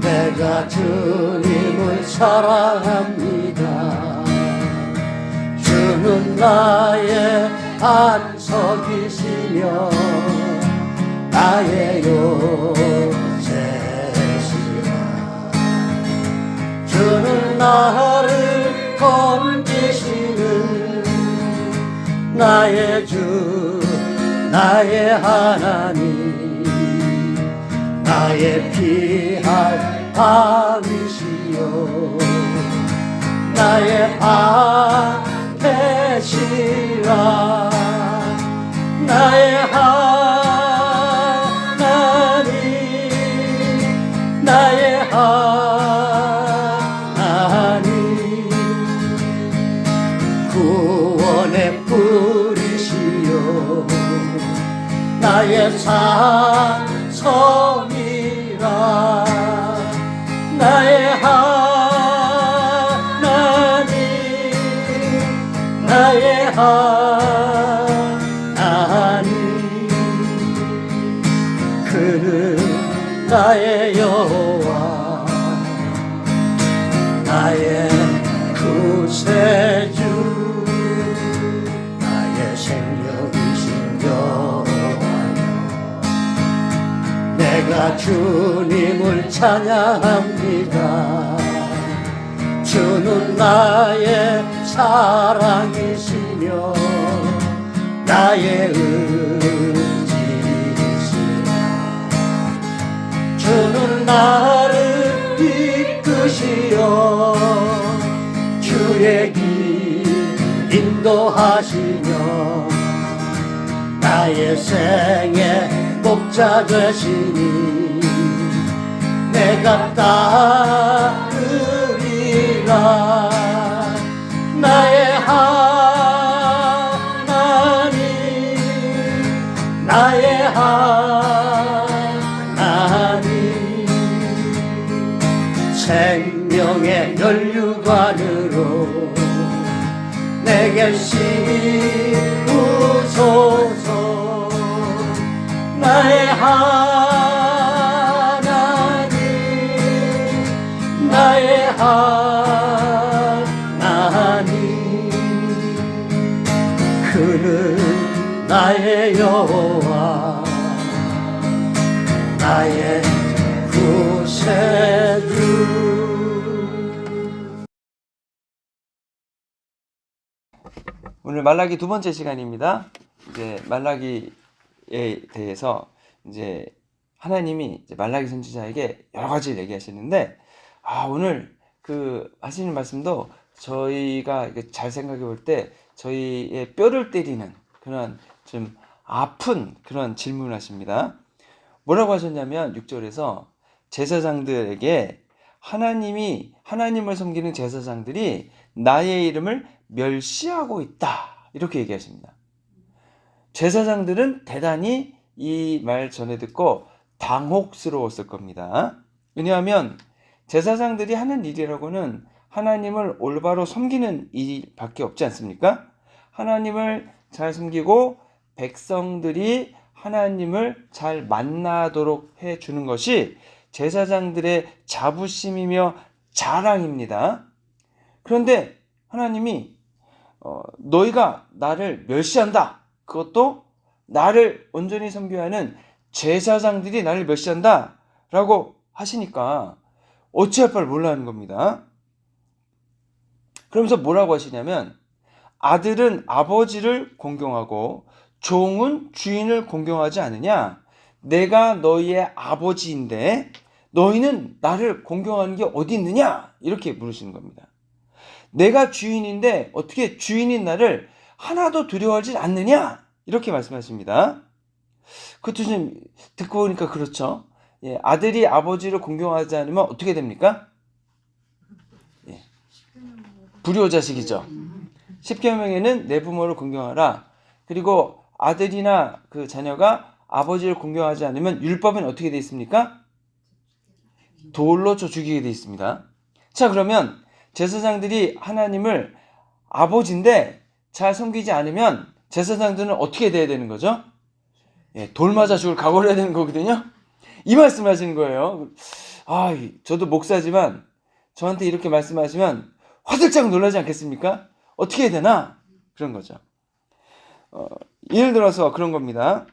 내가 주님을 사랑합니다. 주는 나의 안석이시며 나의 요새시라. 주는 나를 건지시는 나의 주 나의 하나님, 나의 피할 밤이시여 나의 안되시라. 나의 하나님, 나의 하나님, 구원의 뿌리시여 나의 산성이라. 나의 하나님, 나의 하나님, 그는 나의 여호와 나의 구세주 나의 생명이신 여호와여. 내가 주님을 찬양합니다. 주는 나의 사랑이시며 나의 의지시라. 주는 나를 이끄시어 주의 길 인도하시며 나의 생애 목자 되시니 내가 따르리라. 나의 하나님, 나의 하나님, 생명의 연류관으로 내게 씌우소서. 나의 하나님, 나의 하나님, 그는 나의 여호와 나의 구세주. 오늘 말라기 두 번째 시간입니다. 이제 말라기에 대해서 이제 하나님이 이제 말라기 선지자에게 여러 가지를 얘기하시는데, 오늘 그 하시는 말씀도 저희가 잘 생각해 볼 때 저희의 뼈를 때리는 그런 좀 아픈 그런 질문을 하십니다. 뭐라고 하셨냐면 6절에서 제사장들에게 하나님을 섬기는 제사장들이 나의 이름을 멸시하고 있다, 이렇게 얘기하십니다. 제사장들은 대단히 이 말 전해 듣고 당혹스러웠을 겁니다. 왜냐하면 제사장들이 하는 일이라고는 하나님을 올바로 섬기는 일밖에 없지 않습니까? 하나님을 잘 섬기고 백성들이 하나님을 잘 만나도록 해주는 것이 제사장들의 자부심이며 자랑입니다. 그런데 하나님이 너희가 나를 멸시한다, 그것도 나를 온전히 섬겨야 하는 제사장들이 나를 멸시한다 라고 하시니까 어찌할 바를 몰라 하는 겁니다. 그러면서 뭐라고 하시냐면, 아들은 아버지를 공경하고 종은 주인을 공경하지 않느냐? 내가 너희의 아버지인데 너희는 나를 공경하는 게 어디 있느냐? 이렇게 물으시는 겁니다. 내가 주인인데 어떻게 주인인 나를 하나도 두려워하지 않느냐? 이렇게 말씀하십니다. 그것도 좀 듣고 보니까 그렇죠. 예, 아들이 아버지를 공경하지 않으면 어떻게 됩니까? 예, 불효자식이죠. 십계명에는 내 부모를 공경하라. 그리고 아들이나 그 자녀가 아버지를 공경하지 않으면 율법은 어떻게 되어 있습니까? 돌로 쳐 죽이게 되어 있습니다. 자, 그러면 제사장들이 하나님을 아버지인데 잘 섬기지 않으면 제사장들은 어떻게 돼야 되는 거죠? 예, 돌 맞아 죽을 각오를 해야 되는 거거든요. 이 말씀을 하시는 거예요. 저도 목사지만 저한테 이렇게 말씀하시면 화들짝 놀라지 않겠습니까? 어떻게 해야 되나? 그런 거죠. 예를 들어서 그런 겁니다.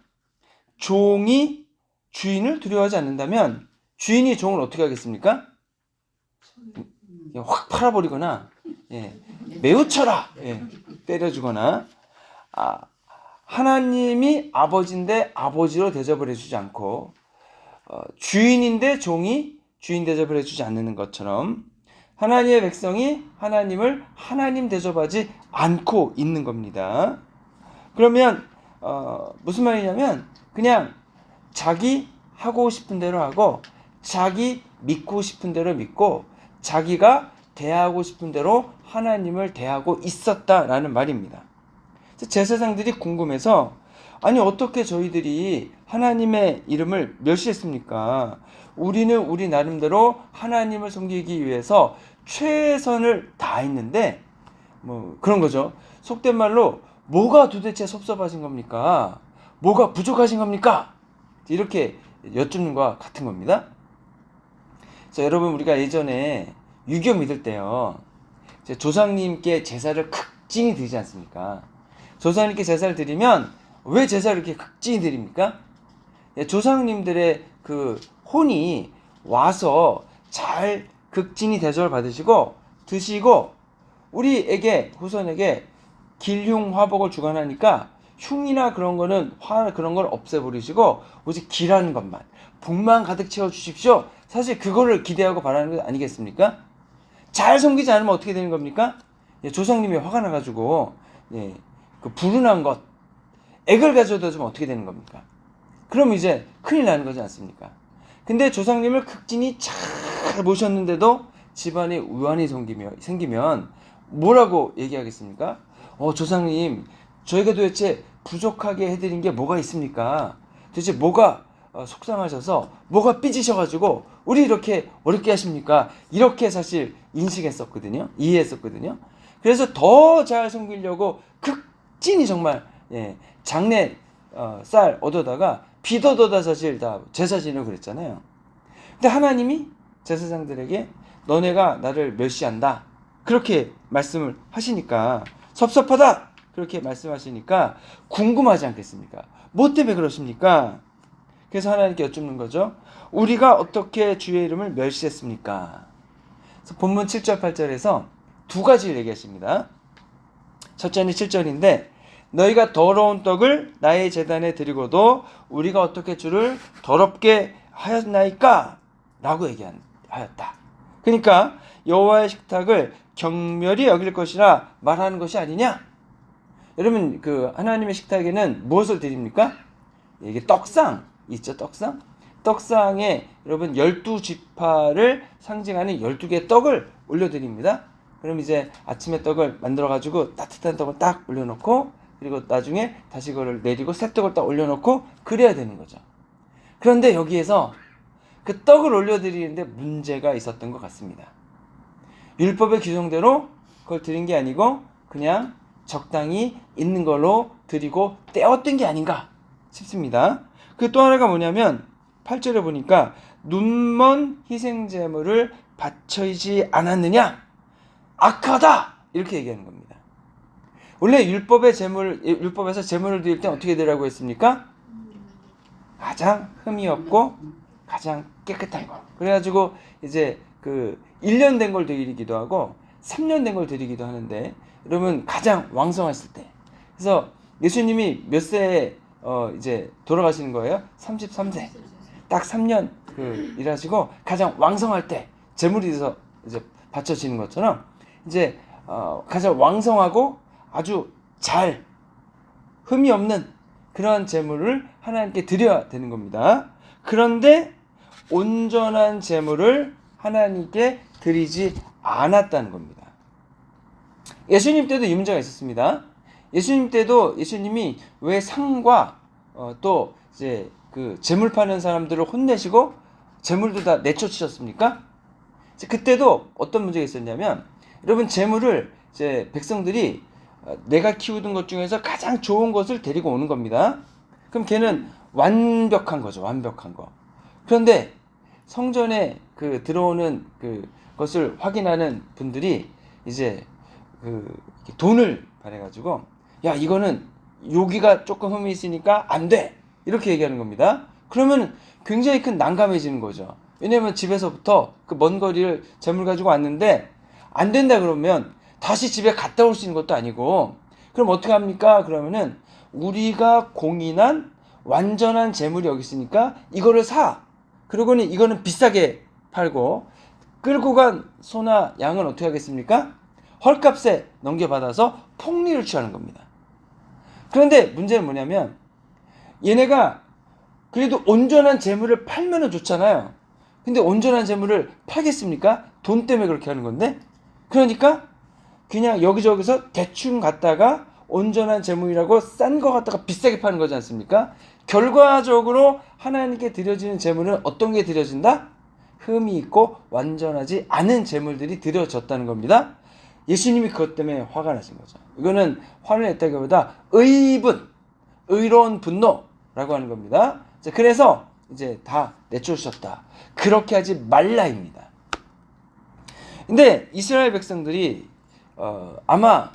종이 주인을 두려워하지 않는다면 주인이 종을 어떻게 하겠습니까? 확 팔아버리거나, 매우 쳐라, 때려주거나. 하나님이 아버지인데 아버지로 대접을 해주지 않고, 주인인데 종이 주인 대접을 해주지 않는 것처럼 하나님의 백성이 하나님을 하나님 대접하지 않고 있는 겁니다. 그러면 무슨 말이냐면 그냥 자기 하고 싶은 대로 하고 자기 믿고 싶은 대로 믿고 자기가 대하고 싶은 대로 하나님을 대하고 있었다라는 말입니다. 제사장들이 궁금해서 아니 어떻게 저희들이 하나님의 이름을 멸시했습니까? 우리는 우리 나름대로 하나님을 섬기기 위해서 최선을 다했는데 뭐 그런 거죠. 속된 말로 뭐가 도대체 섭섭하신 겁니까? 뭐가 부족하신 겁니까? 이렇게 여쭙는 것과 같은 겁니다. 자, 여러분 우리가 예전에 유교 믿을 때요. 조상님께 제사를 극진히 드리지 않습니까? 조상님께 제사를 드리면 왜 제사를 이렇게 극진히 드립니까? 조상님들의 그 혼이 와서 잘 극진히 대접을 받으시고 드시고 우리에게 후손에게 길흉화복을 주관하니까 흉이나 그런 거는 화 그런 걸 없애버리시고 오직 기라는 것만 복만 가득 채워 주십시오. 사실 그거를 기대하고 바라는 것 아니겠습니까? 잘 섬기지 않으면 어떻게 되는 겁니까? 조상님이 화가 나가지고 그 불운한 것 액을 가져다 주면 어떻게 되는 겁니까? 그럼 이제 큰일 나는 거지 않습니까? 근데 조상님을 극진히 잘 모셨는데도 집안에 우환이 생기면 뭐라고 얘기하겠습니까? 조상님 저희가 도대체 부족하게 해드린 게 뭐가 있습니까? 도대체 뭐가 속상하셔서 뭐가 삐지셔가지고 우리 이렇게 어렵게 하십니까? 이렇게 사실 인식했었거든요. 이해했었거든요. 그래서 더 잘 섬기려고 극진히 정말 장내 쌀 얻어다가 빚어다가 사실 다 제사 지내고 그랬잖아요. 근데 하나님이 제사장들에게 너네가 나를 멸시한다 그렇게 말씀을 하시니까 섭섭하다 그렇게 말씀하시니까 궁금하지 않겠습니까? 뭐 때문에 그러십니까? 그래서 하나님께 여쭙는 거죠. 우리가 어떻게 주의 이름을 멸시했습니까? 그래서 본문 7절 8절에서 두 가지를 얘기하십니다. 첫째는 7절인데 너희가 더러운 떡을 나의 제단에 드리고도 우리가 어떻게 주를 더럽게 하였나이까? 라고 얘기하였다. 그러니까 여호와의 식탁을 경멸히 여길 것이라 말하는 것이 아니냐? 여러분 그 하나님의 식탁에는 무엇을 드립니까? 이게 떡상 있죠. 떡상에 여러분 12지파를 상징하는 12개의 떡을 올려드립니다. 그럼 이제 아침에 떡을 만들어가지고 따뜻한 떡을 딱 올려놓고 그리고 나중에 다시 그걸 내리고 새 떡을 딱 올려놓고 그래야 되는 거죠. 그런데 여기에서 그 떡을 올려드리는데 문제가 있었던 것 같습니다. 율법의 규정대로 그걸 드린 게 아니고 그냥 적당히 있는 걸로 드리고 떼었던 게 아닌가 싶습니다. 그 또 하나가 뭐냐면 8절에 보니까 눈먼 희생제물을 바쳐이지 않았느냐? 악하다! 이렇게 얘기하는 겁니다. 원래 율법에서 제물을 드릴 때 어떻게 드리라고 했습니까? 가장 흠이 없고 가장 깨끗한 거. 그래가지고 이제 그 1년 된 걸 드리기도 하고 3년 된 걸 드리기도 하는데 여러분 가장 왕성했을 때. 그래서 예수님이 몇 세에 이제 돌아가시는 거예요? 33세. 딱 3년 일하시고 가장 왕성할 때 제물이 돼서 이제 바쳐지는 것처럼 이제 가장 왕성하고 아주 잘 흠이 없는 그런 제물을 하나님께 드려야 되는 겁니다. 그런데 온전한 제물을 하나님께 드리지 않았다는 겁니다. 예수님 때도 이 문제가 있었습니다. 예수님 때도 예수님이 왜 상과 또 이제 그 제물 파는 사람들을 혼내시고 제물도 다 내쫓으셨습니까? 그때도 어떤 문제가 있었냐면 여러분 제물을 이제 백성들이 내가 키우던 것 중에서 가장 좋은 것을 데리고 오는 겁니다. 그럼 걔는 완벽한 거죠. 완벽한 거. 그런데 성전에 그 들어오는 것을 확인하는 분들이 이제 돈을 발해가지고 야 이거는 여기가 조금 흠이 있으니까 안 돼 이렇게 얘기하는 겁니다. 그러면 굉장히 큰 난감해지는 거죠. 왜냐면 집에서부터 그 먼 거리를 재물 가지고 왔는데 안 된다 그러면 다시 집에 갔다 올 수 있는 것도 아니고 그럼 어떻게 합니까? 그러면은 우리가 공인한 완전한 재물이 여기 있으니까 이거를 사. 그러고는 이거는 비싸게 팔고 끌고 간 소나 양은 어떻게 하겠습니까? 헐값에 넘겨받아서 폭리를 취하는 겁니다. 그런데 문제는 뭐냐면 얘네가 그래도 온전한 재물을 팔면은 좋잖아요. 근데 온전한 재물을 팔겠습니까? 돈 때문에 그렇게 하는 건데. 그러니까 그냥 여기저기서 대충 갖다가 온전한 재물이라고 싼 거 갖다가 비싸게 파는 거지 않습니까? 결과적으로 하나님께 드려지는 재물은 어떤 게 드려진다? 흠이 있고 완전하지 않은 재물들이 드려졌다는 겁니다. 예수님이 그것 때문에 화가 나신 거죠. 이거는 화를 냈다기보다 의로운 분노라고 하는 겁니다. 그래서 이제 다 내쫓으셨다. 그렇게 하지 말라입니다. 근데 이스라엘 백성들이 아마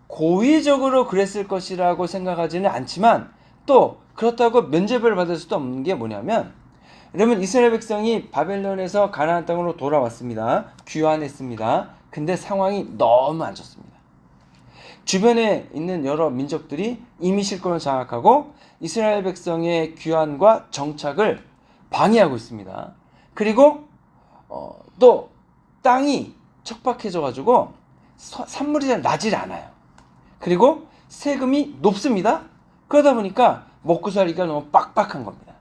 고의적으로 그랬을 것이라고 생각하지는 않지만 또 그렇다고 면죄부를 받을 수도 없는 게 뭐냐면 여러분 이스라엘 백성이 바벨론에서 가나안 땅으로 돌아왔습니다. 귀환했습니다. 근데 상황이 너무 안 좋습니다. 주변에 있는 여러 민족들이 이미 실권을 장악하고 이스라엘 백성의 귀환과 정착을 방해하고 있습니다. 그리고 또 땅이 척박해져 가지고 산물이 잘 나질 않아요. 그리고 세금이 높습니다. 그러다 보니까 먹고 살기가 너무 빡빡한 겁니다.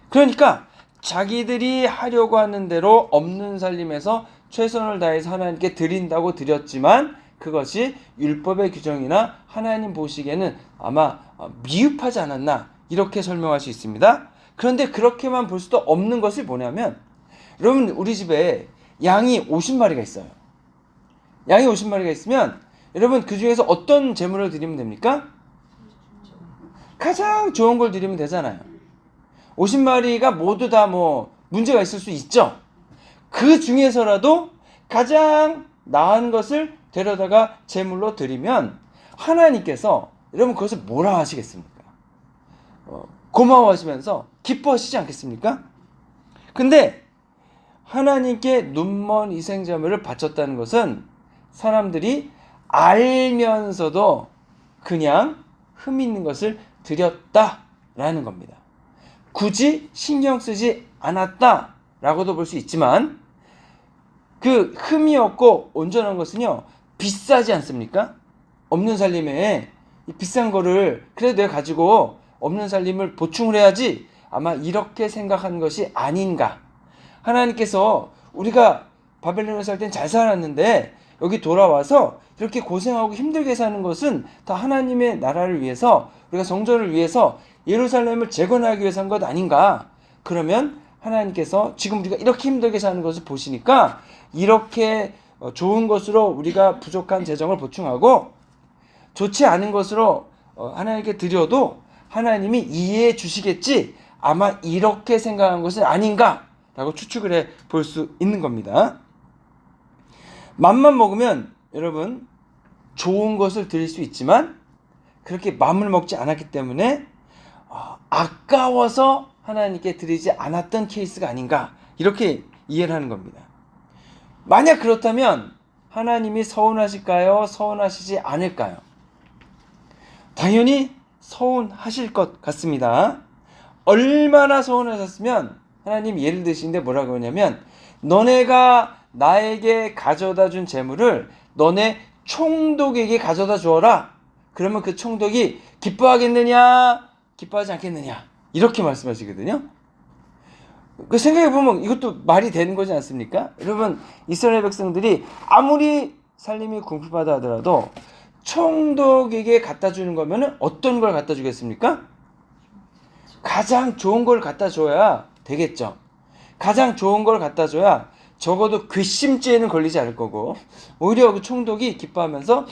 그러니까 자기들이 하려고 하는 대로 없는 살림에서 최선을 다해서 하나님께 드린다고 드렸지만 그것이 율법의 규정이나 하나님 보시기에는 아마 미흡하지 않았나 이렇게 설명할 수 있습니다. 그런데 그렇게만 볼 수도 없는 것이 뭐냐면 여러분 우리 집에 양이 50마리가 있어요. 양이 50마리가 있으면 여러분 그 중에서 어떤 제물을 드리면 됩니까? 가장 좋은 걸 드리면 되잖아요. 50마리가 모두 다 문제가 있을 수 있죠. 그 중에서라도 가장 나은 것을 데려다가 제물로 드리면 하나님께서 여러분 그것을 뭐라 하시겠습니까? 고마워하시면서 기뻐하시지 않겠습니까? 근데 하나님께 눈먼 희생제물을 바쳤다는 것은 사람들이 알면서도 그냥 흠 있는 것을 드렸다라는 겁니다. 굳이 신경 쓰지 않았다라고도 볼 수 있지만 그 흠이 없고 온전한 것은요 비싸지 않습니까? 없는 살림에 이 비싼 거를 그래도 내가 가지고 없는 살림을 보충을 해야지 아마 이렇게 생각한 것이 아닌가. 하나님께서 우리가 바벨론에 살 땐 잘 살았는데 여기 돌아와서 이렇게 고생하고 힘들게 사는 것은 다 하나님의 나라를 위해서 우리가 성전을 위해서 예루살렘을 재건하기 위해서 한 것 아닌가. 그러면 하나님께서 지금 우리가 이렇게 힘들게 사는 것을 보시니까 이렇게 좋은 것으로 우리가 부족한 재정을 보충하고 좋지 않은 것으로 하나님께 드려도 하나님이 이해해 주시겠지 아마 이렇게 생각한 것은 아닌가 라고 추측을 해 볼 수 있는 겁니다. 맘만 먹으면 여러분 좋은 것을 드릴 수 있지만 그렇게 마음을 먹지 않았기 때문에 아까워서 하나님께 드리지 않았던 케이스가 아닌가 이렇게 이해를 하는 겁니다. 만약 그렇다면 하나님이 서운하실까요? 서운하시지 않을까요? 당연히 서운하실 것 같습니다. 얼마나 서운하셨으면 하나님 예를 드시는데 뭐라고 하냐면 너네가 나에게 가져다 준 재물을 너네 총독에게 가져다 주어라. 그러면 그 총독이 기뻐하겠느냐 기뻐하지 않겠느냐 이렇게 말씀하시거든요. 그 생각해보면 이것도 말이 되는 거지 않습니까? 여러분 이스라엘 백성들이 아무리 살림이 궁핍하다 하더라도 총독에게 갖다 주는 거면은 어떤 걸 갖다 주겠습니까? 가장 좋은 걸 갖다 줘야 되겠죠. 가장 좋은 걸 갖다 줘야 적어도 괘씸죄에는 걸리지 않을 거고 오히려 그 총독이 기뻐하면서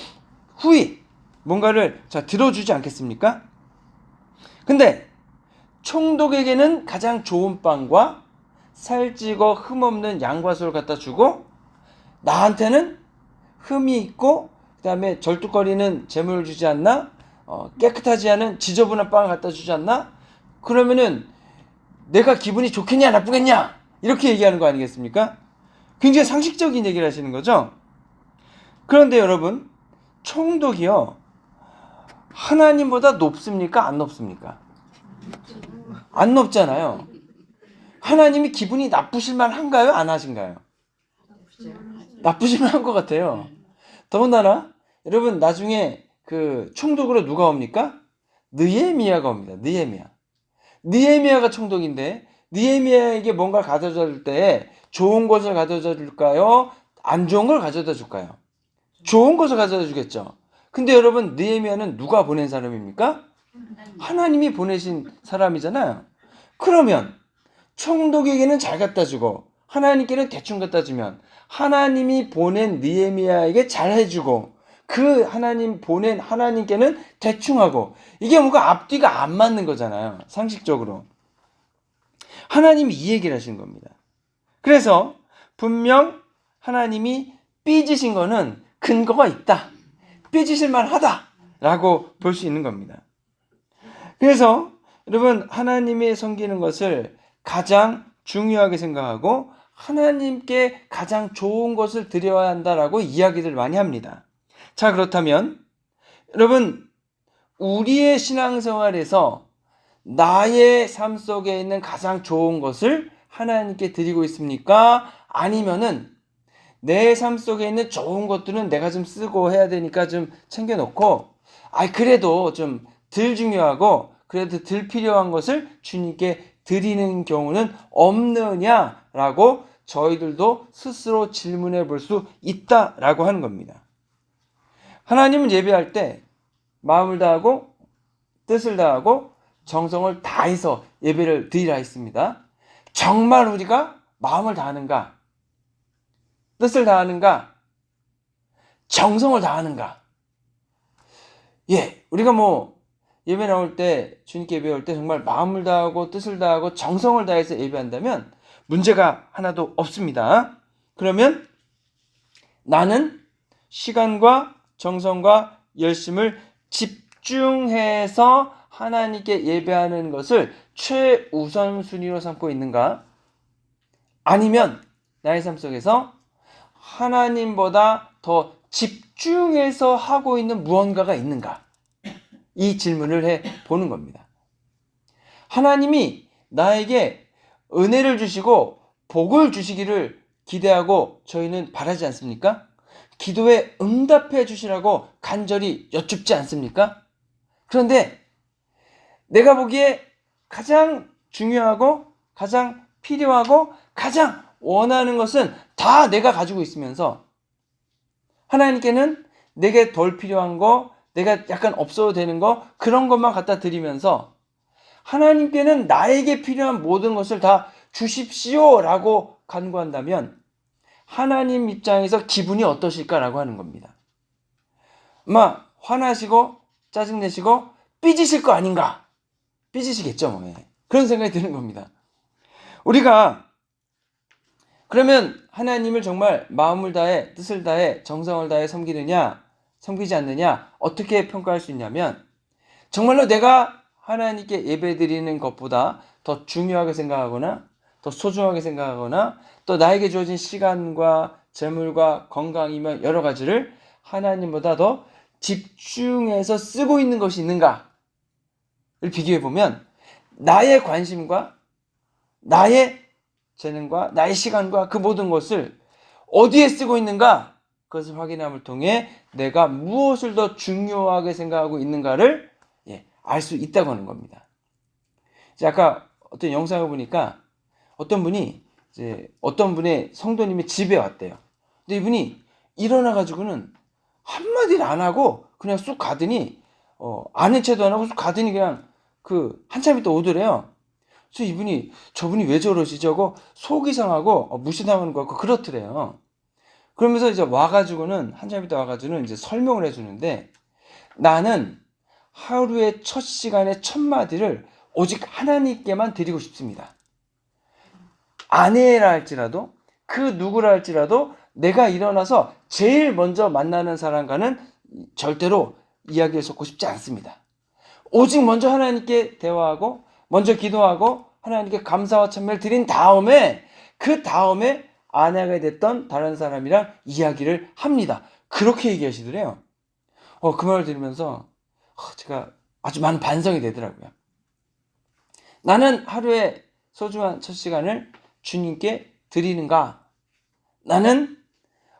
후히 뭔가를 들어주지 않겠습니까? 근데 총독에게는 가장 좋은 빵과 살찌고 흠없는 양과 소를 갖다 주고 나한테는 흠이 있고 그다음에 절뚝거리는 재물을 주지 않나? 깨끗하지 않은 지저분한 빵을 갖다 주지 않나? 그러면은 내가 기분이 좋겠냐 나쁘겠냐? 이렇게 얘기하는 거 아니겠습니까? 굉장히 상식적인 얘기를 하시는 거죠. 그런데 여러분, 총독이요, 하나님보다 높습니까? 안 높습니까? 안 높잖아요. 하나님이 기분이 나쁘실 만한가요? 안 하신가요? 나쁘실 만한 것 같아요. 더군다나 여러분, 나중에 그 총독으로 누가 옵니까? 느헤미야가 옵니다. 느헤미야가 총독인데 느헤미야에게 뭔가를 가져다 줄 때 좋은 것을 가져다 줄까요? 안 좋은 걸 가져다 줄까요? 좋은 것을 가져다 주겠죠. 근데 여러분, 느헤미야는 누가 보낸 사람입니까? 하나님이 보내신 사람이잖아요. 그러면 총독에게는 잘 갖다 주고 하나님께는 대충 갖다 주면 하나님이 보낸 느헤미야에게 잘 해주고 그 하나님 보낸 하나님께는 대충 하고, 이게 뭔가 앞뒤가 안 맞는 거잖아요. 상식적으로. 하나님이 이 얘기를 하신 겁니다. 그래서 분명 하나님이 삐지신 거는 근거가 있다. 삐지실 만하다. 라고 볼 수 있는 겁니다. 그래서 여러분, 하나님이 섬기는 것을 가장 중요하게 생각하고 하나님께 가장 좋은 것을 드려야 한다라고 이야기들 많이 합니다. 자, 그렇다면 여러분, 우리의 신앙생활에서 나의 삶 속에 있는 가장 좋은 것을 하나님께 드리고 있습니까? 아니면은 내 삶 속에 있는 좋은 것들은 내가 좀 쓰고 해야 되니까 좀 챙겨놓고, 그래도 좀 덜 중요하고 그래도 덜 필요한 것을 주님께 드리는 경우는 없느냐라고 저희들도 스스로 질문해 볼 수 있다라고 하는 겁니다. 하나님은 예배할 때 마음을 다하고 뜻을 다하고 정성을 다해서 예배를 드리라 했습니다. 정말 우리가 마음을 다하는가? 뜻을 다하는가? 정성을 다하는가? 우리가 예배 나올 때, 주님께 예배할 때 정말 마음을 다하고 뜻을 다하고 정성을 다해서 예배한다면 문제가 하나도 없습니다. 그러면 나는 시간과 정성과 열심을 집중해서 하나님께 예배하는 것을 최우선순위로 삼고 있는가? 아니면 나의 삶 속에서 하나님보다 더 집중해서 하고 있는 무언가가 있는가? 이 질문을 해보는 겁니다. 하나님이 나에게 은혜를 주시고 복을 주시기를 기대하고 저희는 바라지 않습니까? 기도에 응답해 주시라고 간절히 여쭙지 않습니까? 그런데 내가 보기에 가장 중요하고 가장 필요하고 가장 원하는 것은 다 내가 가지고 있으면서 하나님께는 내게 덜 필요한 거, 내가 약간 없어도 되는 거, 그런 것만 갖다 드리면서 하나님께는 나에게 필요한 모든 것을 다 주십시오 라고 간구한다면 하나님 입장에서 기분이 어떠실까라고 하는 겁니다. 아마 화나시고 짜증내시고 삐지실 거 아닌가? 삐지시겠죠. 그런 생각이 드는 겁니다. 우리가 그러면 하나님을 정말 마음을 다해 뜻을 다해 정성을 다해 섬기느냐 섬기지 않느냐 어떻게 평가할 수 있냐면, 정말로 내가 하나님께 예배드리는 것보다 더 중요하게 생각하거나 더 소중하게 생각하거나 또 나에게 주어진 시간과 재물과 건강이며 여러 가지를 하나님보다 더 집중해서 쓰고 있는 것이 있는가를 비교해보면 나의 관심과 나의 재능과 나의 시간과 그 모든 것을 어디에 쓰고 있는가, 그것을 확인함을 통해 내가 무엇을 더 중요하게 생각하고 있는가를 알 수 있다고 하는 겁니다. 이제 아까 어떤 영상을 보니까 어떤 분이 어떤 분의 성도님이 집에 왔대요. 근데 이분이 일어나가지고는 한마디를 안 하고 그냥 쑥 가더니 아는 체도 안 하고 쑥 가더니 그냥 한참 있다 오더래요. 그래서 저분이 왜 저러지? 저거 속이 상하고 무시당하는 것 같고 그렇더래요. 그러면서 이제 와가지고는 한참 있다 와가지고는 이제 설명을 해주는데, 나는 하루의 첫 시간에 첫 마디를 오직 하나님께만 드리고 싶습니다. 아내라 할지라도 그 누구라 할지라도 내가 일어나서 제일 먼저 만나는 사람과는 절대로 이야기를 섞고 싶지 않습니다. 오직 먼저 하나님께 대화하고 먼저 기도하고 하나님께 감사와 찬미를 드린 다음에 그 다음에 아내가 됐던 다른 사람이랑 이야기를 합니다. 그렇게 얘기하시더래요. 그 말을 들으면서 제가 아주 많은 반성이 되더라고요. 나는 하루에 소중한 첫 시간을 주님께 드리는가? 나는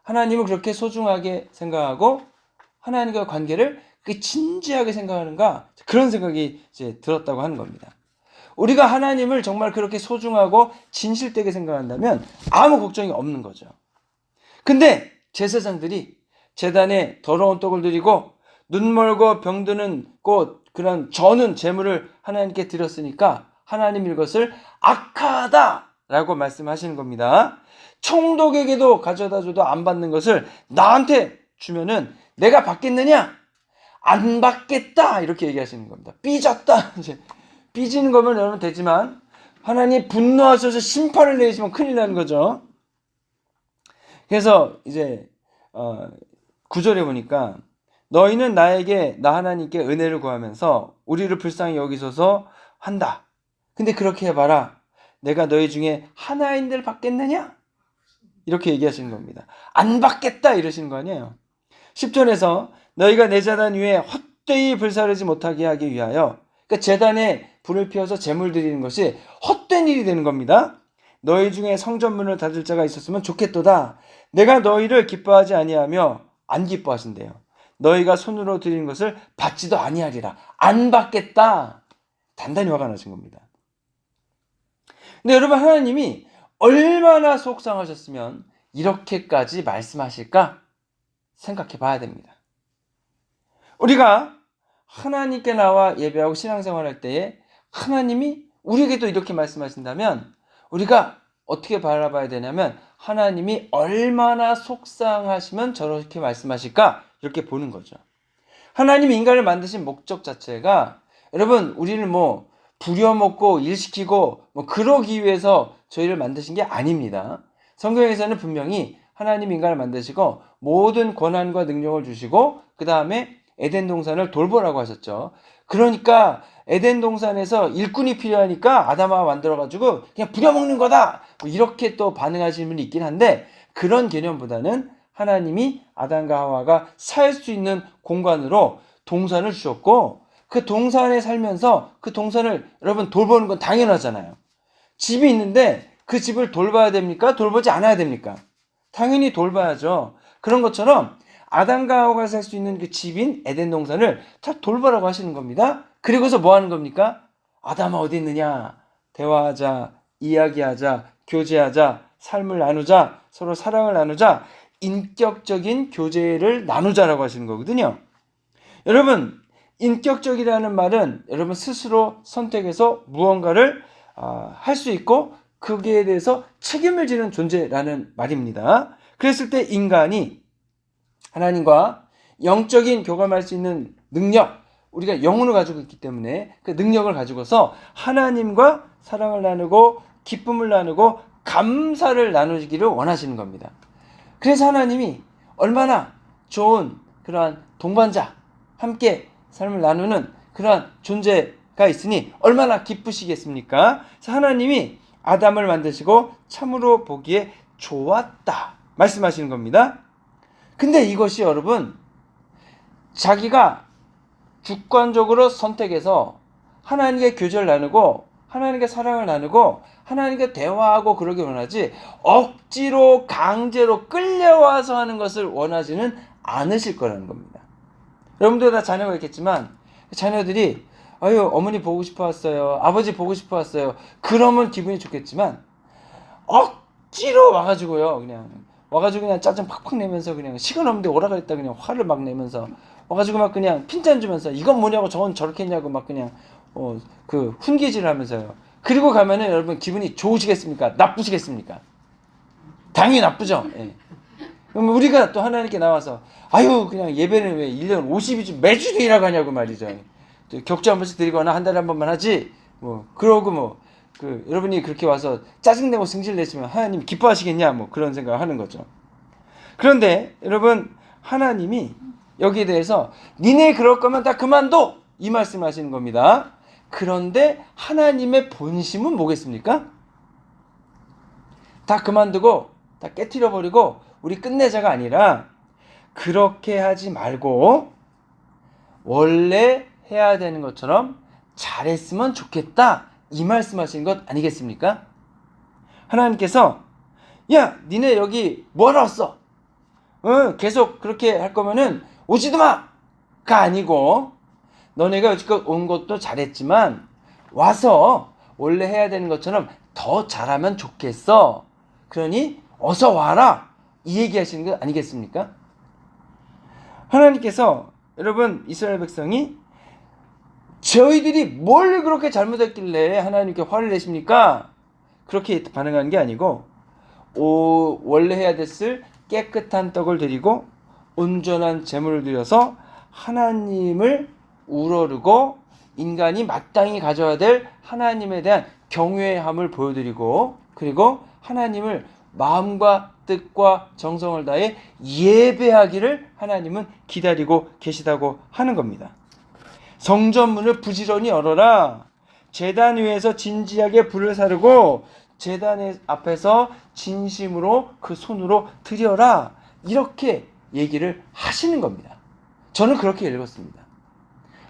하나님을 그렇게 소중하게 생각하고 하나님과 관계를 그렇게 진지하게 생각하는가? 그런 생각이 이제 들었다고 하는 겁니다. 우리가 하나님을 정말 그렇게 소중하고 진실되게 생각한다면 아무 걱정이 없는 거죠. 근데 제사장들이 제단에 더러운 떡을 드리고 눈멀고 병드는 꽃 그런 저는 제물을 하나님께 드렸으니까 하나님 이것을 악하다라고 말씀하시는 겁니다. 총독에게도 가져다 줘도 안 받는 것을 나한테 주면은 내가 받겠느냐? 안 받겠다 이렇게 얘기하시는 겁니다. 삐졌다. 이제 삐지는 거면 여러분 되지만 하나님 분노하셔서 심판을 내리시면 큰일 나는 거죠. 그래서 이제 9절에 보니까 너희는 나에게 나 하나님께 은혜를 구하면서 우리를 불쌍히 여기소서 한다. 근데 그렇게 해봐라. 내가 너희 중에 하나인들 받겠느냐? 이렇게 얘기하시는 겁니다. 안 받겠다 이러시는 거 아니에요. 10절에서 너희가 내 제단 위에 헛되이 불사르지 못하게 하기 위하여 그러니까 제단에 불을 피워서 제물 드리는 것이 헛된 일이 되는 겁니다. 너희 중에 성전문을 닫을 자가 있었으면 좋겠도다. 내가 너희를 기뻐하지 아니하며 안 기뻐하신대요. 너희가 손으로 드리는 것을 받지도 아니하리라. 안 받겠다. 단단히 화가 나신 겁니다. 근데 여러분 하나님이 얼마나 속상하셨으면 이렇게까지 말씀하실까 생각해 봐야 됩니다. 우리가 하나님께 나와 예배하고 신앙생활할 때에 하나님이 우리에게도 이렇게 말씀하신다면 우리가 어떻게 바라봐야 되냐면 하나님이 얼마나 속상하시면 저렇게 말씀하실까 이렇게 보는 거죠. 하나님이 인간을 만드신 목적 자체가 여러분 우리를 부려먹고 일시키고 그러기 위해서 저희를 만드신 게 아닙니다. 성경에서는 분명히 하나님 인간을 만드시고 모든 권한과 능력을 주시고 그 다음에 에덴 동산을 돌보라고 하셨죠. 그러니까 에덴 동산에서 일꾼이 필요하니까 아담하와 만들어가지고 그냥 부려먹는 거다 이렇게 또 반응하시는 분이 있긴 한데 그런 개념보다는 하나님이 아담과 하와가 살 수 있는 공간으로 동산을 주셨고 그 동산에 살면서 그 동산을 여러분 돌보는 건 당연하잖아요. 집이 있는데 그 집을 돌봐야 됩니까? 돌보지 않아야 됩니까? 당연히 돌봐야죠. 그런 것처럼 아담과 하와가 살 수 있는 그 집인 에덴 동산을 다 돌보라고 하시는 겁니다. 그리고서 뭐 하는 겁니까? 아담아 어디 있느냐? 대화하자, 이야기하자, 교제하자, 삶을 나누자, 서로 사랑을 나누자, 인격적인 교제를 나누자라고 하시는 거거든요. 여러분 인격적이라는 말은 여러분 스스로 선택해서 무언가를 할 수 있고 거기에 대해서 책임을 지는 존재라는 말입니다. 그랬을 때 인간이 하나님과 영적인 교감할 수 있는 능력, 우리가 영혼을 가지고 있기 때문에 그 능력을 가지고서 하나님과 사랑을 나누고 기쁨을 나누고 감사를 나누기를 원하시는 겁니다. 그래서 하나님이 얼마나 좋은 그러한 동반자, 함께 삶을 나누는 그러한 존재가 있으니 얼마나 기쁘시겠습니까? 그래서 하나님이 아담을 만드시고 참으로 보기에 좋았다 말씀하시는 겁니다. 근데 이것이 여러분 자기가 주관적으로 선택해서 하나님께 교제를 나누고 하나님께 사랑을 나누고 하나님께 대화하고 그러기 원하지 억지로 강제로 끌려와서 하는 것을 원하지는 않으실 거라는 겁니다. 여러분들 다 자녀가 있겠지만 자녀들이 아유 어머니 보고 싶어 왔어요. 아버지 보고 싶어 왔어요. 그러면 기분이 좋겠지만 억지로 와가지고요. 그냥 짜증 팍팍 내면서 그냥 시간 없는데 오라 그랬다 그냥 화를 막 내면서 와가지고 막 그냥 핀잔 주면서 이건 뭐냐고 저건 저렇게 했냐고 막 그냥 그 훈계질 하면서요. 그리고 가면은 여러분 기분이 좋으시겠습니까? 나쁘시겠습니까? 당연히 나쁘죠. 예. 그럼 우리가 또 하나님께 나와서 아유 그냥 예배는 왜 1년 50일쯤 매주도 일하고 하냐고 말이죠. 격주 한 번씩 드리거나 한 달에 한 번만 하지 그러고 여러분이 그렇게 와서 짜증내고 승질내시면 하나님 기뻐하시겠냐? 뭐 그런 생각을 하는 거죠. 그런데 여러분, 하나님이 여기에 대해서 니네 그럴 거면 다 그만둬! 이 말씀을 하시는 겁니다. 그런데 하나님의 본심은 뭐겠습니까? 다 그만두고 다 깨트려버리고 우리 끝내자가 아니라 그렇게 하지 말고 원래 해야 되는 것처럼 잘했으면 좋겠다, 이 말씀하시는 것 아니겠습니까? 하나님께서 야 니네 여기 뭐하러 왔어? 계속 그렇게 할 거면은 오지도 마가 아니고 너네가 여지껏 온 것도 잘했지만 와서 원래 해야 되는 것처럼 더 잘하면 좋겠어. 그러니 어서 와라, 이 얘기하시는 것 아니겠습니까? 하나님께서 여러분, 이스라엘 백성이 저희들이 뭘 그렇게 잘못했길래 하나님께 화를 내십니까? 그렇게 반응한 게 아니고 원래 해야 됐을 깨끗한 떡을 드리고 온전한 제물을 드려서 하나님을 우러르고 인간이 마땅히 가져야 될 하나님에 대한 경외함을 보여드리고, 그리고 하나님을 마음과 뜻과 정성을 다해 예배하기를 하나님은 기다리고 계시다고 하는 겁니다. 성전문을 부지런히 열어라. 제단 위에서 진지하게 불을 사르고 제단 앞에서 진심으로 그 손으로 드려라. 이렇게 얘기를 하시는 겁니다. 저는 그렇게 읽었습니다.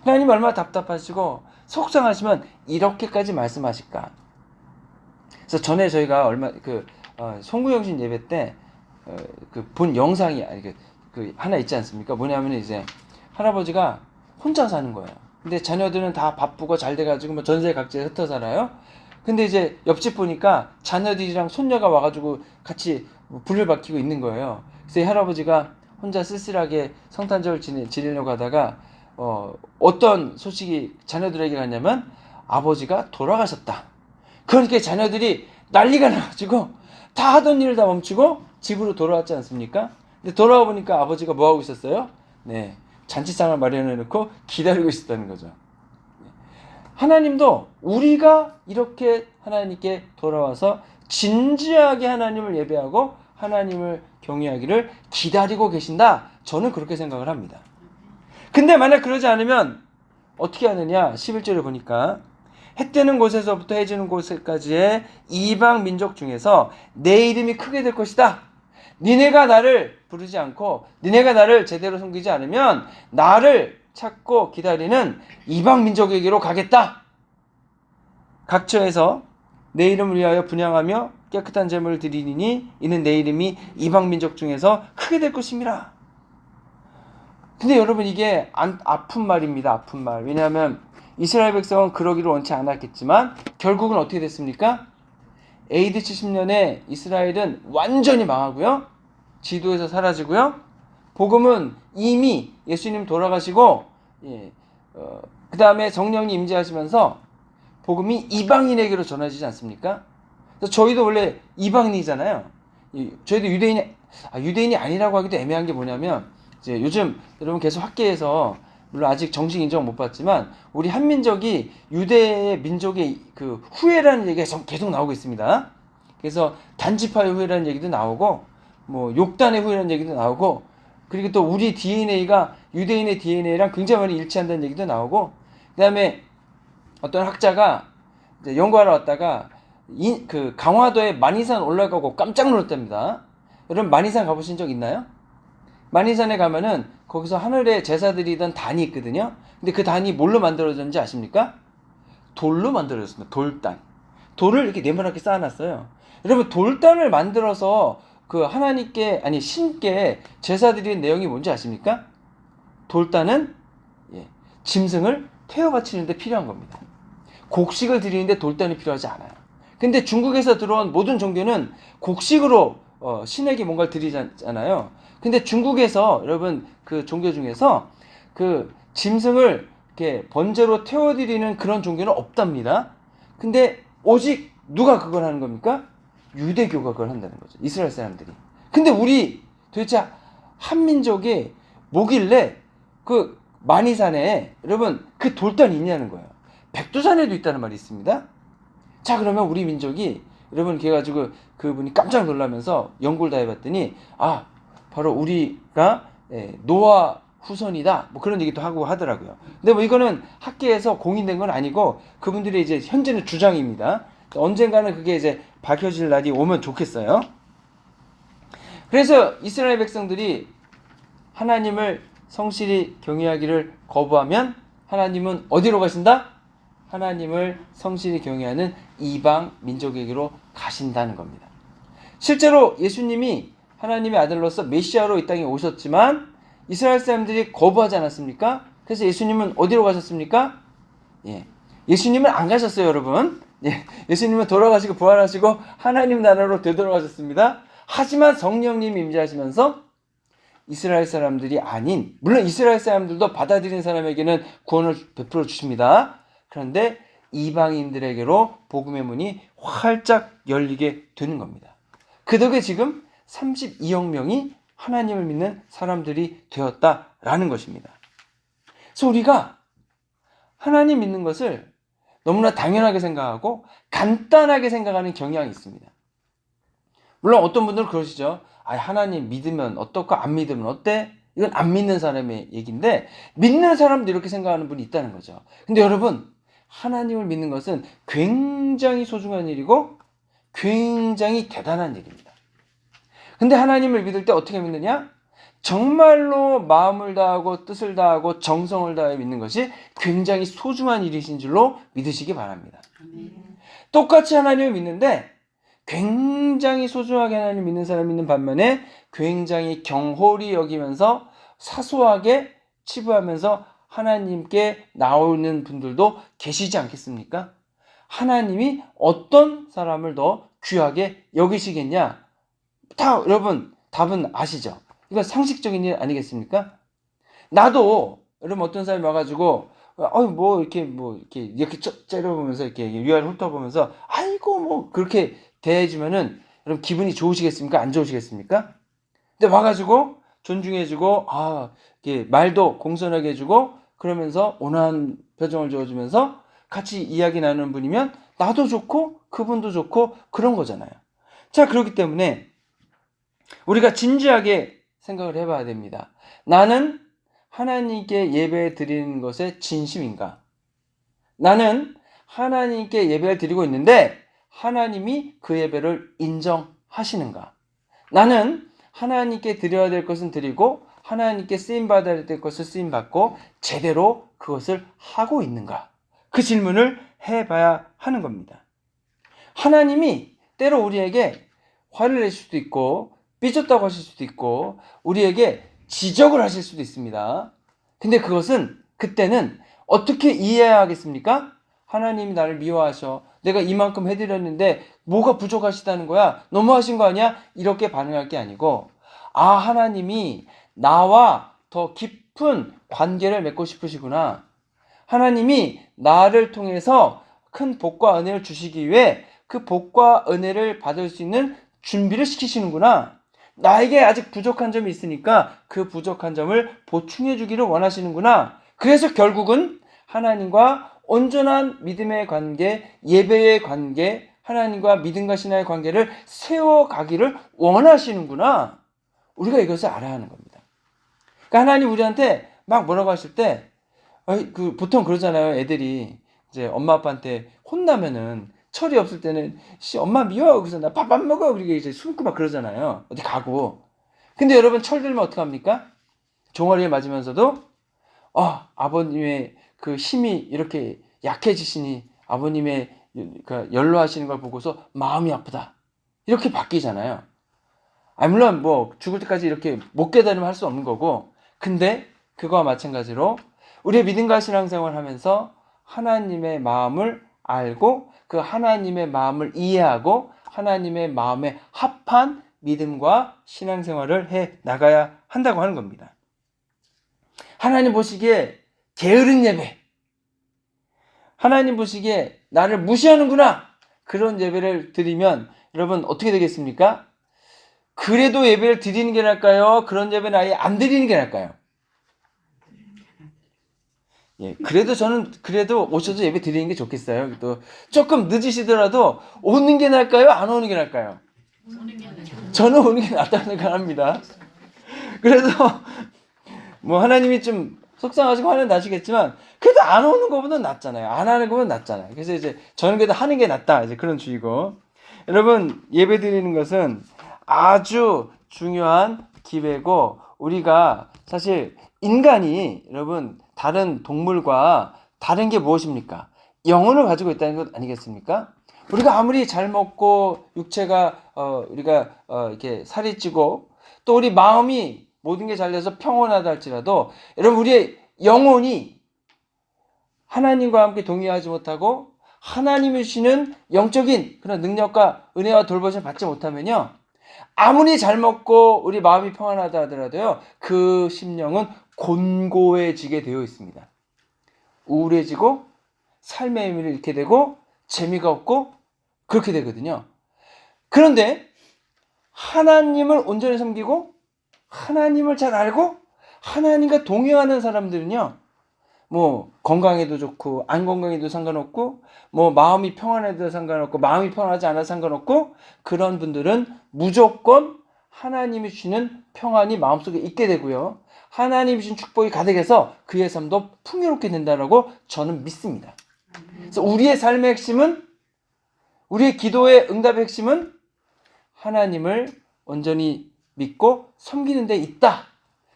하나님 얼마나 답답하시고 속상하시면 이렇게까지 말씀하실까. 그래서 전에 저희가 송구영신 예배 때 본 영상이 하나 있지 않습니까? 뭐냐면 이제 할아버지가 혼자 사는 거예요. 근데 자녀들은 다 바쁘고 잘 돼가지고 뭐 전세 각지에 흩어 살아요. 근데 이제 옆집 보니까 자녀들이랑 손녀가 와가지고 같이 불을 밝히고 있는 거예요. 그래서 이 할아버지가 혼자 쓸쓸하게 성탄절 지내려고 하다가 어떤 소식이 자녀들에게 갔냐면 아버지가 돌아가셨다. 그러니까 자녀들이 난리가 나가지고 다 하던 일을 다 멈추고 집으로 돌아왔지 않습니까? 근데 돌아와 보니까 아버지가 뭐 하고 있었어요? 네, 잔치상을 마련해 놓고 기다리고 있었다는 거죠. 하나님도 우리가 이렇게 하나님께 돌아와서 진지하게 하나님을 예배하고 하나님을 경외하기를 기다리고 계신다. 저는 그렇게 생각을 합니다. 근데 만약 그러지 않으면 어떻게 하느냐? 11절에 보니까 해 뜨는 곳에서부터 해 지는 곳까지의 이방 민족 중에서 내 이름이 크게 될 것이다. 니네가 나를 부르지 않고 니네가 나를 제대로 섬기지 않으면 나를 찾고 기다리는 이방 민족에게로 가겠다. 각처에서 내 이름을 위하여 분향하며 깨끗한 제물을 드리니 이는 내 이름이 이방 민족 중에서 크게 될 것입니다. 근데 여러분, 이게 아픈 말입니다. 아픈 말. 왜냐하면 이스라엘 백성은 그러기를 원치 않았겠지만 결국은 어떻게 됐습니까? AD 70년에 이스라엘은 완전히 망하고요. 지도에서 사라지고요. 복음은 이미 예수님 돌아가시고 그 다음에 성령이 임재하시면서 복음이 이방인에게로 전해지지 않습니까? 그래서 저희도 원래 이방인이잖아요. 저희도 유대인이 아니라고 하기도 애매한 게 뭐냐면 이제 요즘 여러분 계속 학계에서 물론 아직 정식 인정 못 받지만 우리 한민족이 유대 민족의 그 후예라는 얘기가 계속 나오고 있습니다. 그래서 단지파의 후예라는 얘기도 나오고 뭐 욕단의 후예라는 얘기도 나오고, 그리고 또 우리 DNA가 유대인의 DNA랑 굉장히 많이 일치한다는 얘기도 나오고, 그 다음에 어떤 학자가 이제 연구하러 왔다가 그 강화도에 만이산 올라가고 깜짝 놀랐답니다. 여러분 만이산 가보신 적 있나요? 만이산에 가면은 거기서 하늘에 제사 드리던 단이 있거든요. 근데 그 단이 뭘로 만들어졌는지 아십니까? 돌로 만들어졌습니다. 돌단. 돌을 이렇게 네모나게 쌓아놨어요. 여러분, 돌단을 만들어서 그 하나님께, 아니 신께 제사 드리는 내용이 뭔지 아십니까? 돌단은 짐승을 태워 바치는데 필요한 겁니다. 곡식을 드리는데 돌단이 필요하지 않아요. 근데 중국에서 들어온 모든 종교는 곡식으로 신에게 뭔가를 드리잖아요. 근데 중국에서 여러분 그 종교 중에서 그 짐승을 이렇게 번제로 태워드리는 그런 종교는 없답니다. 근데 오직 누가 그걸 하는 겁니까? 유대교가 그걸 한다는 거죠. 이스라엘 사람들이. 근데 우리 도대체 한민족이 뭐길래 그 만이산에 여러분 그 돌단이 있냐는 거예요. 백두산에도 있다는 말이 있습니다. 자, 그러면 우리 민족이 여러분 그래 가지고 그분이 깜짝 놀라면서 연구를 다 해봤더니 바로 우리가 노아 후손이다. 뭐 그런 얘기도 하고 하더라고요. 근데 뭐 이거는 학계에서 공인된 건 아니고 그분들의 이제 현재는 주장입니다. 언젠가는 그게 이제 밝혀질 날이 오면 좋겠어요. 그래서 이스라엘 백성들이 하나님을 성실히 경외하기를 거부하면 하나님은 어디로 가신다? 하나님을 성실히 경외하는 이방 민족에게로 가신다는 겁니다. 실제로 예수님이 하나님의 아들로서 메시아로 이 땅에 오셨지만 이스라엘 사람들이 거부하지 않았습니까? 그래서 예수님은 어디로 가셨습니까? 예수님은 안 가셨어요, 여러분. 예수님은 돌아가시고 부활하시고 하나님 나라로 되돌아가셨습니다. 하지만 성령님 임재하시면서 이스라엘 사람들이 아닌, 물론 이스라엘 사람들도 받아들인 사람에게는 구원을 베풀어 주십니다. 그런데 이방인들에게로 복음의 문이 활짝 열리게 되는 겁니다. 그 덕에 지금 32억 명이 하나님을 믿는 사람들이 되었다라는 것입니다. 그래서 우리가 하나님 믿는 것을 너무나 당연하게 생각하고 간단하게 생각하는 경향이 있습니다. 물론 어떤 분들은 그러시죠. 하나님 믿으면 어떻고 안 믿으면 어때? 이건 안 믿는 사람의 얘기인데 믿는 사람도 이렇게 생각하는 분이 있다는 거죠. 근데 여러분, 하나님을 믿는 것은 굉장히 소중한 일이고 굉장히 대단한 일입니다. 근데 하나님을 믿을 때 어떻게 믿느냐? 정말로 마음을 다하고 뜻을 다하고 정성을 다해 믿는 것이 굉장히 소중한 일이신 줄로 믿으시기 바랍니다. 똑같이 하나님을 믿는데 굉장히 소중하게 하나님 믿는 사람이 있는 반면에 굉장히 경홀히 여기면서 사소하게 치부하면서 하나님께 나오는 분들도 계시지 않겠습니까? 하나님이 어떤 사람을 더 귀하게 여기시겠냐? 다 여러분 답은 아시죠? 이건 상식적인 일 아니겠습니까? 나도 여러분 어떤 사람이 와가지고 이렇게 째려보면서 이렇게 위아래 훑어보면서 아이고 뭐 그렇게 대해주면은 여러분 기분이 좋으시겠습니까? 안 좋으시겠습니까? 근데 와가지고 존중해주고 이렇게 말도 공손하게 해주고 그러면서 온화한 표정을 지어주면서 같이 이야기 나누는 분이면 나도 좋고 그분도 좋고 그런 거잖아요. 자, 그렇기 때문에 우리가 진지하게 생각을 해봐야 됩니다. 나는 하나님께 예배 드리는 것에 진심인가? 나는 하나님께 예배를 드리고 있는데 하나님이 그 예배를 인정하시는가? 나는 하나님께 드려야 될 것은 드리고 하나님께 쓰임받아야 될 것을 쓰임받고 제대로 그것을 하고 있는가? 그 질문을 해봐야 하는 겁니다. 하나님이 때로 우리에게 화를 내실 수도 있고 삐졌다고 하실 수도 있고 우리에게 지적을 하실 수도 있습니다. 근데 그때는 어떻게 이해해야 하겠습니까? 하나님이 나를 미워하셔. 내가 이만큼 해드렸는데 뭐가 부족하시다는 거야? 너무하신 거 아니야? 이렇게 반응할 게 아니고 하나님이 나와 더 깊은 관계를 맺고 싶으시구나. 하나님이 나를 통해서 큰 복과 은혜를 주시기 위해 그 복과 은혜를 받을 수 있는 준비를 시키시는구나. 나에게 아직 부족한 점이 있으니까 그 부족한 점을 보충해 주기를 원하시는구나. 그래서 결국은 하나님과 온전한 믿음의 관계, 예배의 관계, 하나님과 믿음과 신앙의 관계를 세워가기를 원하시는구나. 우리가 이것을 알아야 하는 겁니다. 그러니까 하나님 우리한테 막 뭐라고 하실 때 보통 그러잖아요. 애들이 이제 엄마 아빠한테 혼나면은 철이 없을 때는 엄마 미워 그래서 나 밥 안 먹어 그리고 이제 숨고 막 그러잖아요. 어디 가고. 근데 여러분 철 들면 어떡 합니까? 종아리에 맞으면서도 아버님의 그 힘이 이렇게 약해지시니 아버님의 그 연로하시는 걸 보고서 마음이 아프다. 이렇게 바뀌잖아요. 물론 뭐 죽을 때까지 이렇게 못 깨달으면 할 수 없는 거고 근데 그거와 마찬가지로 우리의 믿음과 신앙생활을 하면서 하나님의 마음을 알고 그 하나님의 마음을 이해하고 하나님의 마음에 합한 믿음과 신앙생활을 해 나가야 한다고 하는 겁니다. 하나님 보시기에 게으른 예배, 하나님 보시기에 나를 무시하는구나 그런 예배를 드리면 여러분 어떻게 되겠습니까? 그래도 예배를 드리는 게 나을까요? 그런 예배는 아예 안 드리는 게 나을까요? 예, 그래도 저는 그래도 오셔서 예배 드리는 게 좋겠어요. 또 조금 늦으시더라도 오는 게 나을까요? 안 오는 게 나을까요? 저는 오는 게 낫다고 생각합니다. 그래도 뭐 하나님이 좀 속상하시고 화는 나시겠지만 그래도 안 오는 것보다 낫잖아요. 안 하는 것보다 낫잖아요. 그래서 이제 저는 그래도 하는 게 낫다 이제 그런 주의고, 여러분 예배 드리는 것은 아주 중요한 기회고, 우리가 사실 인간이 여러분 다른 동물과 다른 게 무엇입니까? 영혼을 가지고 있다는 것 아니겠습니까? 우리가 아무리 잘 먹고 육체가 우리가 이렇게 살이 찌고 또 우리 마음이 모든 게 잘 돼서 평온하다 할지라도 여러분 우리의 영혼이 하나님과 함께 동의하지 못하고 하나님이 주시는 영적인 그런 능력과 은혜와 돌보심을 받지 못하면요, 아무리 잘 먹고 우리 마음이 평안하다 하더라도요, 그 심령은 곤고해지게 되어 있습니다. 우울해지고 삶의 의미를 잃게 되고 재미가 없고 그렇게 되거든요. 그런데 하나님을 온전히 섬기고 하나님을 잘 알고 하나님과 동행하는 사람들은요, 뭐 건강해도 좋고 안 건강해도 상관없고 뭐 마음이 평안해도 상관없고 마음이 평안하지 않아도 상관없고, 그런 분들은 무조건 하나님이 주시는 평안이 마음속에 있게 되고요, 하나님이 주신 축복이 가득해서 그의 삶도 풍요롭게 된다라고 저는 믿습니다. 그래서 우리의 삶의 핵심은, 우리의 기도의 응답의 핵심은 하나님을 온전히 믿고 섬기는 데 있다.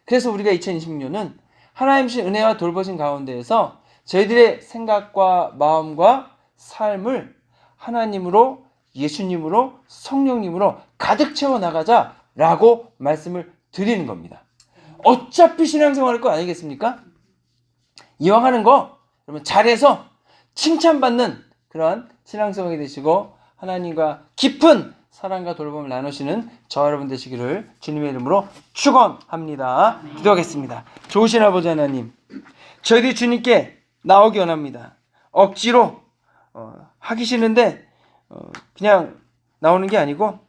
그래서 우리가 2026년은 하나님 주신 은혜와 돌보신 가운데에서 저희들의 생각과 마음과 삶을 하나님으로, 예수님으로, 성령님으로 가득 채워 나가자라고 말씀을 드리는 겁니다. 어차피 신앙생활할 거 아니겠습니까? 이왕 하는 거 그러면 잘해서 칭찬받는 그런 신앙생활이 되시고 하나님과 깊은 사랑과 돌봄을 나누시는 저 여러분 되시기를 주님의 이름으로 축원합니다. 기도하겠습니다. 좋으신 아버지 하나님, 저희들이 주님께 나오기 원합니다. 억지로 하기 싫은데 그냥 나오는 게 아니고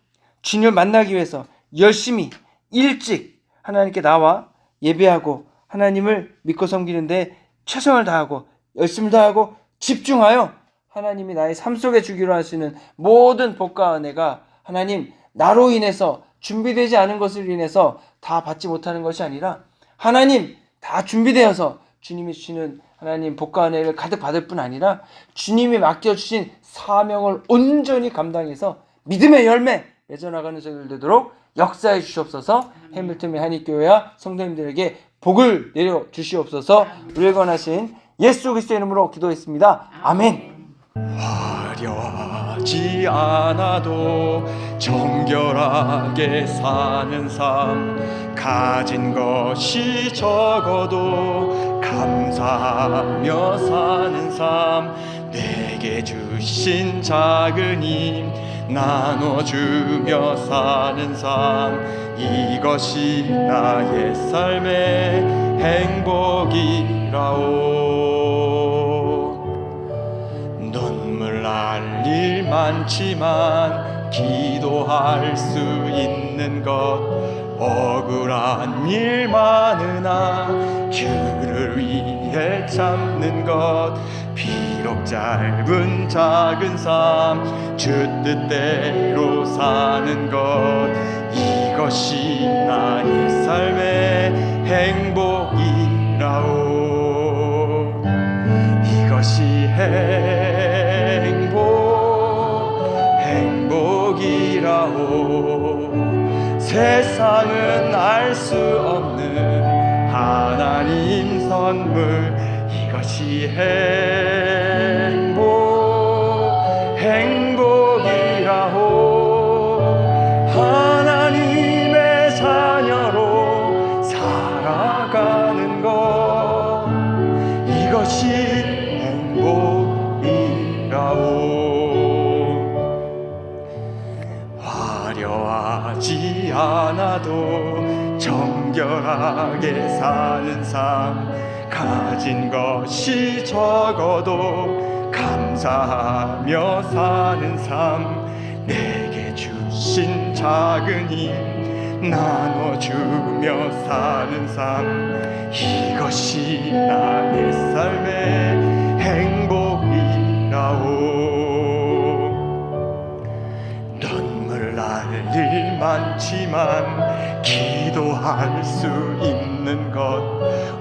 주님을 만나기 위해서 열심히 일찍 하나님께 나와 예배하고 하나님을 믿고 섬기는데 최선을 다하고 열심을 다하고 집중하여 하나님이 나의 삶 속에 주기로 하시는 모든 복과 은혜가 하나님 나로 인해서 준비되지 않은 것을 인해서 다 받지 못하는 것이 아니라 하나님 다 준비되어서 주님이 주시는 하나님 복과 은혜를 가득 받을 뿐 아니라 주님이 맡겨주신 사명을 온전히 감당해서 믿음의 열매 맺어나가는 저희들 되도록 역사해 주시옵소서. 해밀턴 한인교회와 성도님들에게 복을 내려 주시옵소서. 우리를 권하신 예수 그리스도의 이름으로 기도했습니다. 아멘. 화려하지 않아도 정결하게 사는 삶, 가진 것이 적어도 감사하며 사는 삶, 내게 주신 작은 힘 나눠주며 사는 삶, 이것이 나의 삶의 행복이라오. 눈물 날 일 많지만 기도할 수 있는 것, 억울한 일 많으나 주를 위해 참는 것, 비록 짧은 작은 삶 주 뜻대로 사는 것, 이것이 나의 삶의 행복이라오. 이것이 행복이라오. 세상은 알 수 없는 하나님 선물, 이것이 행복이라오. 하나님의 자녀로 살아가는 것, 이것이 행복이라오. 화려하지 않아도 정결하게 사는 삶, 가진 것이 적어도 감사하며 사는 삶, 내게 주신 작은 힘 나눠주며 사는 삶, 이것이 나의 삶의 행복이라오. 눈물 날 일 많지만 기도할 수 있는 것,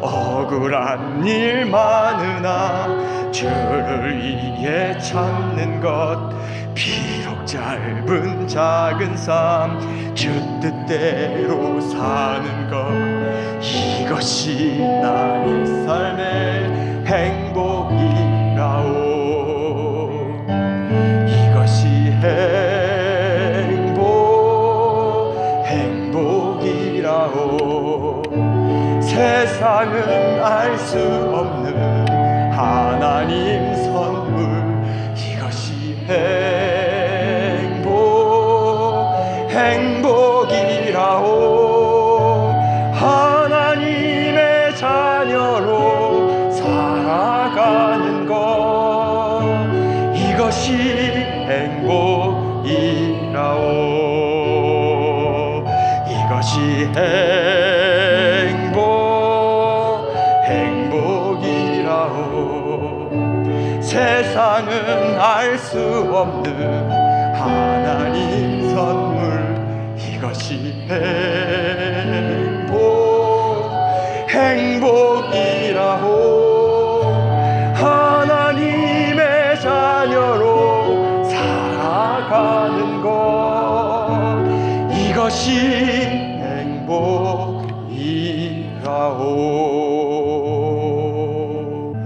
억울한 일 많으나 주를 위해 참는 것, 비록 짧은 작은 삶 주 뜻대로 사는 것, 이것이 나의 삶의 행복이라오. 이것이 행복이라오. 세상은 알 수 없는 하나님 선물, 이것이 행복이라오. 하나님의 자녀로 살아가는 것, 이것이 행복이라오. 이것이 행복이라오. 세상은 알 수 없는 하나님 선물, 이것이 행복이라오. 하나님의 자녀로 살아가는 것, 이것이 행복이라오.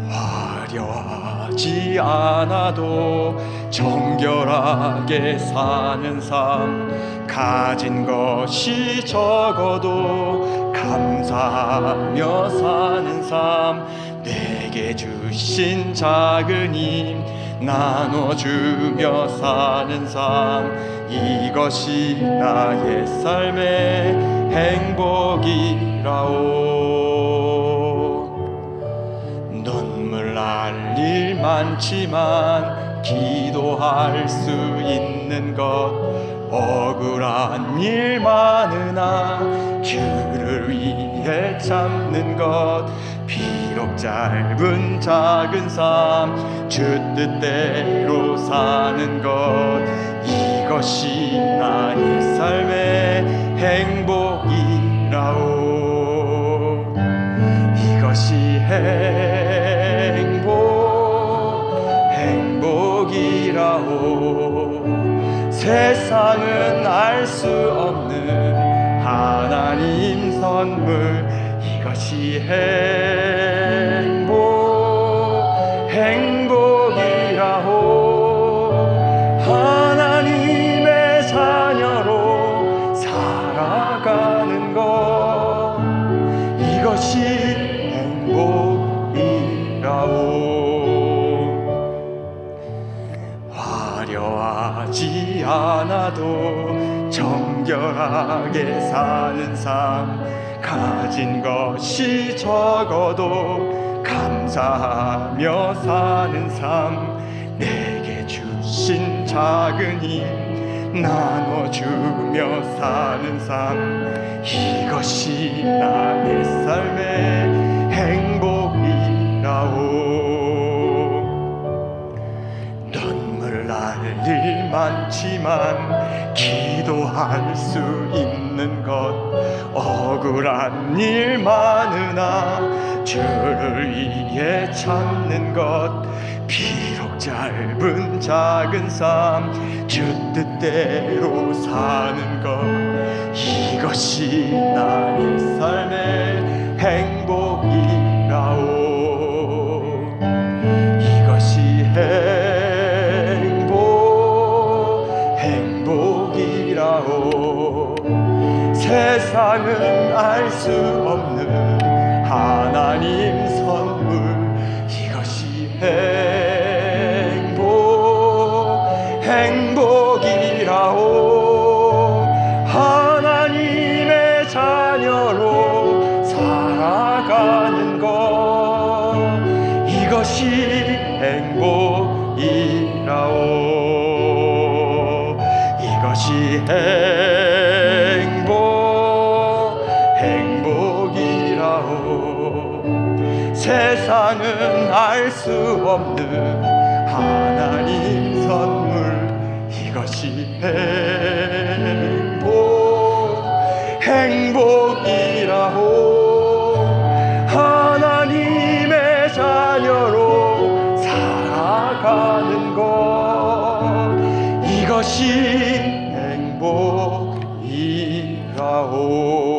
화려하지 않아도 정결하게 사는 삶, 가진 것이 적어도 감사하며 사는 삶, 내게 주신 작은 힘 나눠주며 사는 삶, 이것이 나의 삶의 행복이라오. 눈물 날 일 많지만 기도할 수 있는 것, 억울한 일 많으나 주를 위해 참는 것, 비록 짧은 작은 삶 주 뜻대로 사는 것, 이것이 나의 삶의 행복이라오. 이것이 행복이라오. 세상은 알 수 없는 하나님 선물, 이것이 행복이라오. 하나님의 자녀로 살아가는 것, 이것이 행복이라오. 화려하지 않아도 정결하게 사는 삶, 가진 것이 적어도 감사하며 사는 삶, 내게 주신 작은 힘 나눠주며 사는 삶, 이것이 나의 삶의 행복이라오. 눈물 날 일 많지만 기도할 수 있는 것, 억울한 일 많으나 주를 위해 참는 것, 비록 짧은 작은 삶 주 뜻대로 사는 것, 이것이 나의 삶의 행복이라오. 이것이 행복이라오. 세상은 알 수 없는 하나님 선물, 이것이 행복이라오. 하나님의 자녀로 살아가는 것, 이것이 행복이라오. 이것이 행복 알 수 없는 하나님 선물 이것이 행복이라오 하나님의 자녀로 살아가는 것 이것이 행복이라오